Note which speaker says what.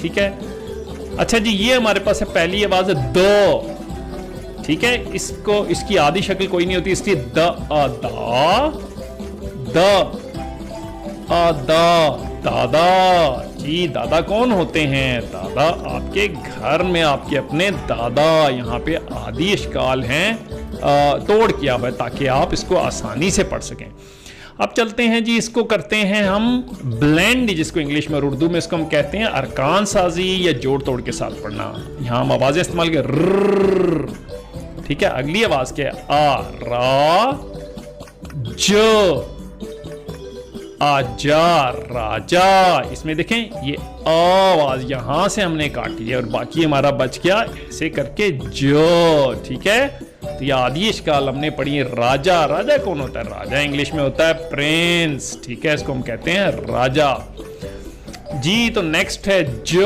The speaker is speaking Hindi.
Speaker 1: ठीक है। अच्छा जी, ये हमारे पास है पहली आवाज है द, ठीक है। इसको इसकी आधी शक्ल कोई नहीं होती, इसलिए द अ दा दादा। जी दादा कौन होते हैं? दादा आपके घर में आपके अपने दादा। यहाँ पे आदि इश्काल हैं तोड़ किया हुआ है ताकि आप इसको आसानी से पढ़ सकें। अब चलते हैं जी, इसको करते हैं हम ब्लेंड, जिसको इंग्लिश में और उर्दू में इसको हम कहते हैं अरकान साजी या जोड़ तोड़ के साथ पढ़ना। यहाँ हम आवाजें इस्तेमाल कर, ठीक है। अगली आवाज क्या है? आ रा ज, आजा राजा। इसमें देखें ये आवाज यहां से हमने काटी है और बाकी हमारा बच गया ऐसे करके जो, ठीक है। तो ये आदि इश्काल हमने पढ़ी है। राजा, राजा कौन होता है? राजा इंग्लिश में होता है प्रिंस, ठीक है। इसको हम कहते हैं राजा जी। तो नेक्स्ट है जो।